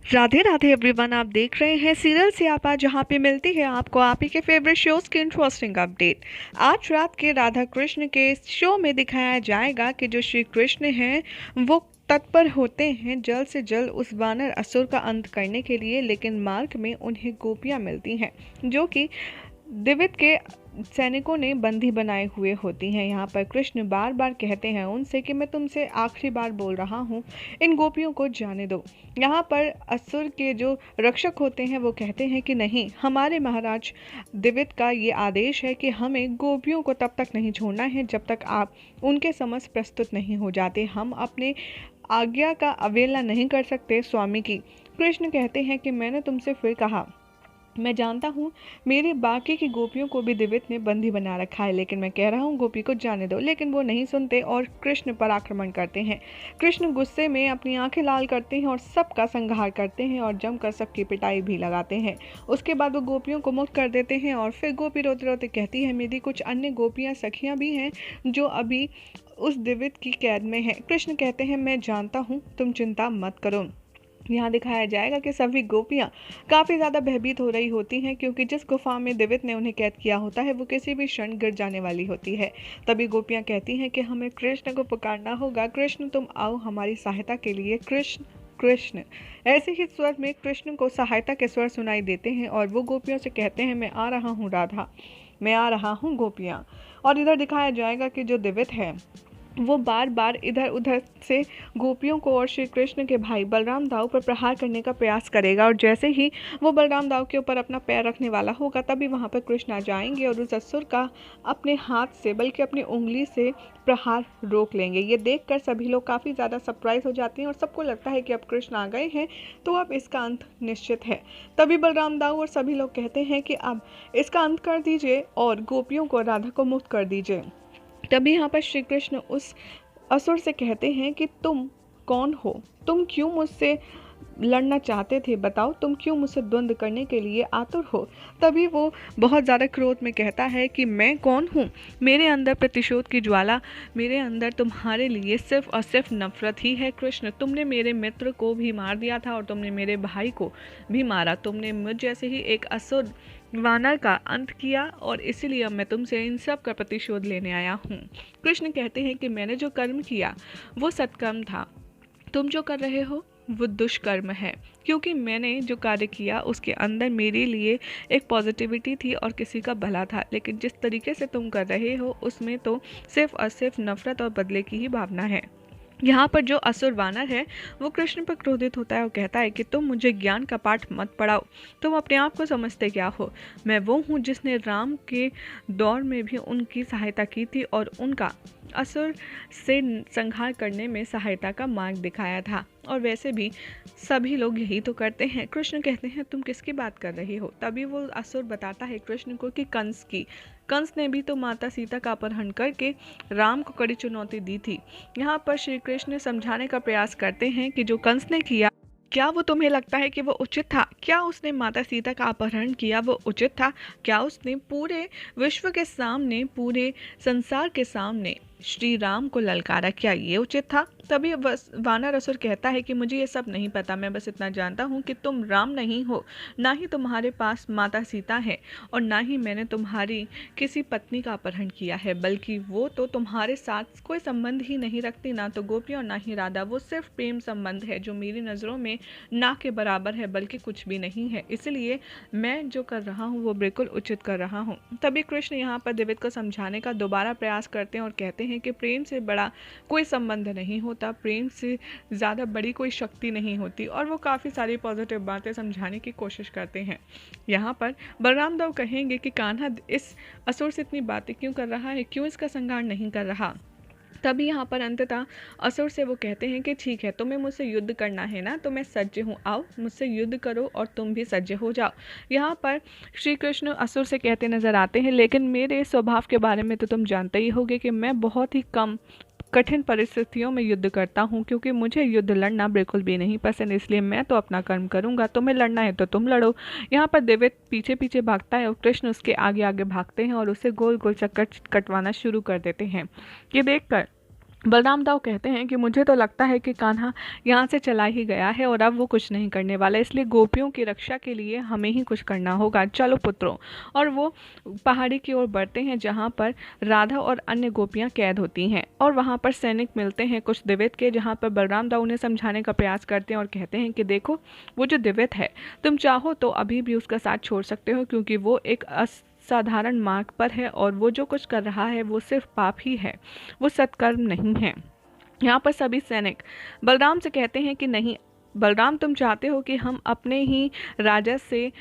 Radhe Radhe everyone, आप देख रहे हैं सीरियल सियापा, जहां पे मिलती है आपको आप ही के फेवरेट शोज की इंटरेस्टिंग अपडेट। आज रात के राधा कृष्ण के शो में दिखाया जाएगा कि जो श्री कृष्ण हैं वो तत्पर होते हैं जल्द से जल्द उस वानर असुर का अंत करने के लिए, लेकिन मार्ग में उन्हें गोपियां मिलती हैं जो कि दिवित के सैनिकों ने बंदी बनाए हुए होती हैं। यहाँ पर कृष्ण बार बार कहते हैं उनसे कि मैं तुमसे आखिरी बार बोल रहा हूँ, इन गोपियों को जाने दो। यहाँ पर असुर के जो रक्षक होते हैं वो कहते हैं कि नहीं, हमारे महाराज दिवित का ये आदेश है कि हमें गोपियों को तब तक नहीं छोड़ना है जब तक आप उनके समक्ष प्रस्तुत नहीं हो जाते। हम अपने आज्ञा का अवहेलना नहीं कर सकते स्वामी की। कृष्ण कहते हैं कि मैंने तुमसे फिर कहा, मैं जानता हूँ मेरे बाकी की गोपियों को भी दिवित ने बंदी बना रखा है, लेकिन मैं कह रहा हूँ गोपी को जाने दो। लेकिन वो नहीं सुनते और कृष्ण पर आक्रमण करते हैं। कृष्ण गुस्से में अपनी आंखें लाल करते हैं और सबका संहार करते हैं और जमकर सबकी पिटाई भी लगाते हैं। उसके बाद वो गोपियों को मुक्त कर देते हैं और फिर गोपी रोते रोते कहती है, मेरी कुछ अन्य गोपियाँ सखियाँ भी हैं जो अभी उस दिवित की कैद में हैं। कृष्ण कहते हैं, मैं जानता हूँ, तुम चिंता मत करो। यहाँ दिखाया जाएगा कि सभी गोपियाँ काफ़ी ज़्यादा भयभीत हो रही होती हैं, क्योंकि जिस गुफा में दिवित ने उन्हें कैद किया होता है वो किसी भी क्षण गिर जाने वाली होती है। तभी गोपियाँ कहती हैं कि हमें कृष्ण को पुकारना होगा, कृष्ण तुम आओ हमारी सहायता के लिए, कृष्ण कृष्ण। ऐसे ही स्वर में कृष्ण को सहायता के स्वर सुनाई देते हैं और वो गोपियों से कहते हैं, मैं आ रहा हूँ राधा, मैं आ रहा हूँ गोपियाँ। और इधर दिखाया जाएगा कि जो दिवित है वो बार बार इधर उधर से गोपियों को और श्री कृष्ण के भाई बलराम दाऊ पर प्रहार करने का प्रयास करेगा, और जैसे ही वो बलराम दाऊ के ऊपर अपना पैर रखने वाला होगा तभी वहाँ पर कृष्ण आ जाएंगे और उस असुर का अपने हाथ से बल्कि अपनी उंगली से प्रहार रोक लेंगे। ये देखकर सभी लोग काफ़ी ज़्यादा सरप्राइज हो जाते हैं और सबको लगता है कि अब कृष्ण आ गए हैं तो अब इसका अंत निश्चित है। तभी बलराम दाऊ और सभी लोग कहते हैं कि अब इसका अंत कर दीजिए और गोपियों को राधा को मुक्त कर दीजिए। तभी यहाँ पर श्री कृष्ण उस असुर से कहते हैं कि तुम कौन हो, तुम क्यों मुझसे लड़ना चाहते थे, बताओ तुम क्यों मुझसे द्वंद्व करने के लिए आतुर हो। तभी वो बहुत ज़्यादा क्रोध में कहता है कि मैं कौन हूँ, मेरे अंदर प्रतिशोध की ज्वाला, मेरे अंदर तुम्हारे लिए सिर्फ और सिर्फ नफरत ही है। कृष्ण, तुमने मेरे मित्र को भी मार दिया था और तुमने मेरे भाई को भी मारा, तुमने मुझ जैसे ही एक असुर वानर का अंत किया और इसीलिए मैं तुमसे इन सब का प्रतिशोध लेने आया हूँ। कृष्ण कहते हैं कि मैंने जो कर्म किया वो सत्कर्म था, तुम जो कर रहे हो वो दुष्कर्म है, क्योंकि मैंने जो कार्य किया उसके अंदर मेरे लिए एक पॉजिटिविटी थी और किसी का भला था, लेकिन जिस तरीके से तुम कर रहे हो उसमें तो सिर्फ और सिर्फ नफरत और बदले की ही भावना है। यहाँ पर जो असुर वानर है वो कृष्ण पर क्रोधित होता है और कहता है कि तुम मुझे ज्ञान का पाठ मत पढ़ाओ, तुम अपने आप को समझते क्या हो। मैं वो हूँ जिसने राम के दौर में भी उनकी सहायता की थी और उनका असुर से संहार करने में सहायता का मार्ग दिखाया था, और वैसे भी सभी लोग यही तो करते हैं। कृष्ण कहते हैं तुम किसकी बात कर रही हो। तभी वो असुर बताता है कृष्ण को कि कंस की, कंस ने भी तो माता सीता का अपहरण करके राम को कड़ी चुनौती दी थी। यहाँ पर श्री कृष्ण समझाने का प्रयास करते हैं कि जो कंस ने किया, क्या वो तुम्हें लगता है कि वो उचित था? क्या उसने माता सीता का अपहरण किया वो उचित था? क्या उसने पूरे विश्व के सामने, पूरे संसार के सामने श्री राम को ललकारा, क्या ये उचित था? तभी वानर असुर कहता है कि मुझे ये सब नहीं पता, मैं बस इतना जानता हूँ कि तुम राम नहीं हो, ना ही तुम्हारे पास माता सीता है और ना ही मैंने तुम्हारी किसी पत्नी का अपहरण किया है, बल्कि वो तो तुम्हारे साथ कोई संबंध ही नहीं रखती, ना तो गोपी और ना ही राधा। वो सिर्फ प्रेम संबंध है जो मेरी नज़रों में ना के बराबर है, बल्कि कुछ भी नहीं है। इसलिए मैं जो कर रहा हूँ वो बिल्कुल उचित कर रहा हूँ। तभी कृष्ण यहाँ पर दिवित को समझाने का दोबारा प्रयास करते हैं और कहते हैं कि प्रेम से बड़ा कोई संबंध नहीं होता, प्रेम से ज़्यादा बड़ी कोई शक्ति नहीं होती, और वो काफ़ी सारी पॉजिटिव बातें समझाने की कोशिश करते हैं। यहाँ पर बलराम दाऊ कहेंगे कि कान्हा इस असुर से इतनी बातें क्यों कर रहा है, क्यों इसका संहार नहीं कर रहा। तभी यहाँ पर अंततः असुर से वो कहते हैं कि ठीक है, तुम्हें मुझसे युद्ध करना है ना, तो मैं सज्ज हूँ, आओ मुझसे युद्ध करो और तुम भी सज्ज हो जाओ। यहाँ पर श्री कृष्ण असुर से कहते नजर आते हैं, लेकिन मेरे स्वभाव के बारे में तो तुम जानते ही होगे कि मैं बहुत ही कम कठिन परिस्थितियों में युद्ध करता हूँ, क्योंकि मुझे युद्ध लड़ना बिल्कुल भी नहीं पसंद, इसलिए मैं तो अपना कर्म करूँगा, तुम्हें लड़ना है तो तुम लड़ो। यहाँ पर दिवित पीछे पीछे भागता है और कृष्ण उसके आगे आगे भागते हैं और उसे गोल गोल चक्कर कटवाना शुरू कर देते हैं। ये देखकर बलराम दाऊ कहते हैं कि मुझे तो लगता है कि कान्हा यहाँ से चला ही गया है और अब वो कुछ नहीं करने वाला, इसलिए गोपियों की रक्षा के लिए हमें ही कुछ करना होगा, चलो पुत्रों। और वो पहाड़ी की ओर बढ़ते हैं जहाँ पर राधा और अन्य गोपियाँ कैद होती हैं, और वहाँ पर सैनिक मिलते हैं कुछ द्विविद के, जहाँ पर बलराम दाऊ उन्हें समझाने का प्रयास करते हैं और कहते हैं कि देखो, वो जो द्विविद है, तुम चाहो तो अभी भी उसका साथ छोड़ सकते हो, क्योंकि वो एक साधारण मार्ग पर है और वो जो कुछ कर रहा है वो सिर्फ पाप ही है, वो सत्कर्म नहीं है। यहाँ पर सभी सैनिक बलराम से कहते हैं कि नहीं बलराम, तुम चाहते हो कि हम अपने ही राजा से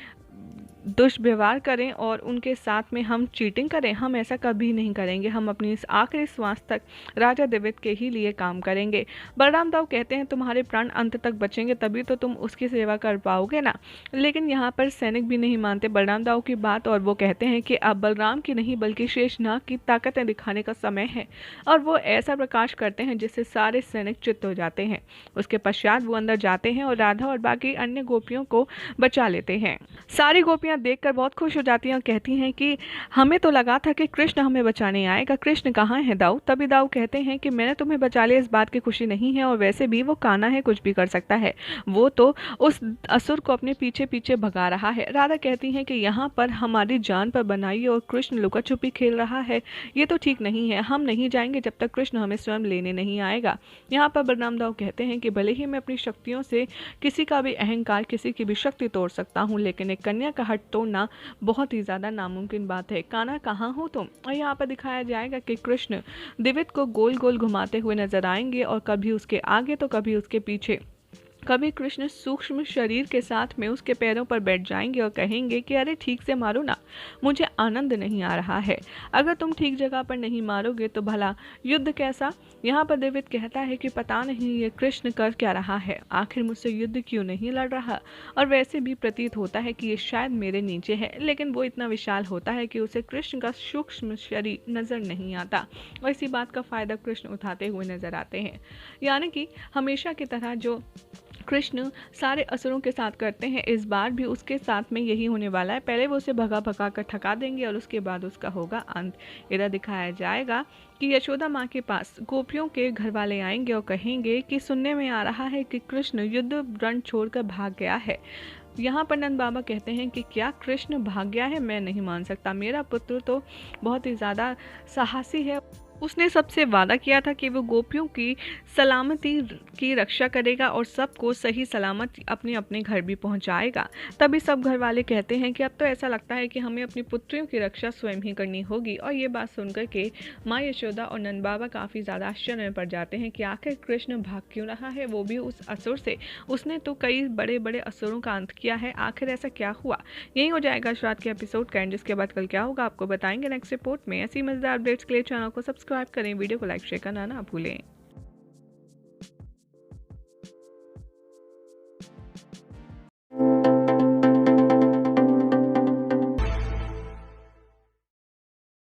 दुष्व्यवहार करें और उनके साथ में हम चीटिंग करें, हम ऐसा कभी नहीं करेंगे, हम अपनी इस आखिरी श्वास तक राजा द्विविद के ही लिए काम करेंगे। बलराम दाऊ कहते हैं तुम्हारे प्राण अंत तक बचेंगे तभी तो तुम उसकी सेवा कर पाओगे ना। लेकिन यहाँ पर सैनिक भी नहीं मानते बलराम दाऊ की बात, और वो कहते हैं कि अब बलराम की नहीं बल्कि शेषनाग की ताकतें दिखाने का समय है, और वो ऐसा प्रकाश करते हैं जिससे सारे सैनिक चित्त हो जाते हैं। उसके पश्चात वो अंदर जाते हैं और राधा और बाकी अन्य गोपियों को बचा लेते हैं। सारी गोपियां देखकर बहुत खुश हो जाती हैं और कहती हैं कि हमें तो लगा था कि कृष्ण हमें बचाने आएगा, कृष्ण कहाँ है दाऊ। तभी दाऊ कहते हैं कि मैंने तुम्हें बचा लिया, इस बात की खुशी नहीं है, और वैसे भी वो कान्हा है, कुछ भी कर सकता है, वो तो उस असुर को अपने पीछे पीछे भगा रहा है। राधा कहती हैं कि यहाँ पर हमारी जान पर बनाई और कृष्ण लुका छुपी खेल रहा है, ये तो ठीक नहीं है, हम नहीं जाएंगे जब तक कृष्ण हमें स्वयं लेने नहीं आएगा। यहाँ पर बलराम दाऊ कहते हैं कि भले ही मैं अपनी शक्तियों से किसी का भी अहंकार, किसी की भी शक्ति तोड़ सकता हूँ, लेकिन एक कन्या का हट तोड़ना बहुत ही ज़्यादा नामुमकिन बात है। कान्हा कहाँ हो तुम। और यहाँ पर दिखाया जाएगा कि कृष्ण द्विविद को गोल गोल घुमाते हुए नजर आएंगे, और कभी उसके आगे तो कभी उसके पीछे। कभी कृष्ण सूक्ष्म शरीर के साथ में उसके पैरों पर बैठ जाएंगे और कहेंगे कि अरे ठीक से मारो ना, मुझे आनंद नहीं आ रहा है, अगर तुम ठीक जगह पर नहीं मारोगे तो भला युद्ध कैसा। यहाँ पर द्विविद कहता है कि पता नहीं ये कृष्ण कर क्या रहा है, आखिर मुझसे युद्ध क्यों नहीं लड़ रहा, और वैसे भी प्रतीत होता है कि ये शायद मेरे नीचे है, लेकिन वो इतना विशाल होता है कि उसे कृष्ण का सूक्ष्म शरीर नजर नहीं आता, और इसी बात का फायदा कृष्ण उठाते हुए नजर आते हैं। यानी कि हमेशा की तरह जो कृष्ण सारे असुरों के साथ करते हैं, इस बार भी उसके साथ में यही होने वाला है। पहले वो उसे भगा भगा कर थका देंगे और उसके बाद उसका होगा अंत। इधर दिखाया जाएगा कि यशोदा माँ के पास गोपियों के घर वाले आएंगे और कहेंगे कि सुनने में आ रहा है कि कृष्ण युद्ध रण छोड़कर भाग गया है। यहाँ पर नंद बाबा कहते हैं कि क्या कृष्ण भाग गया है, मैं नहीं मान सकता, मेरा पुत्र तो बहुत ही ज़्यादा साहसी है, उसने सबसे वादा किया था कि वो गोपियों की सलामती की रक्षा करेगा और सबको सही सलामत अपने अपने घर भी पहुंचाएगा। तभी सब घर वाले कहते हैं कि अब तो ऐसा लगता है कि हमें अपनी पुत्रियों की रक्षा स्वयं ही करनी होगी। और ये बात सुनकर के माँ यशोदा और नंद बाबा काफ़ी ज़्यादा आश्चर्य में पड़ जाते हैं कि आखिर कृष्ण भाग क्यों रहा है, वो भी उस असुर से। उसने तो कई बड़े बड़े असुरों का अंत किया है, आखिर ऐसा क्या हुआ। यही हो जाएगा रात के एपिसोड का एंड, जिसके बाद कल क्या होगा आपको बताएंगे नेक्स्ट रिपोर्ट में। ऐसी मजेदार अपडेट्स के लिए चैनल को सब्सक्राइब करें, वीडियो को लाइक शेयर करना ना भूलें।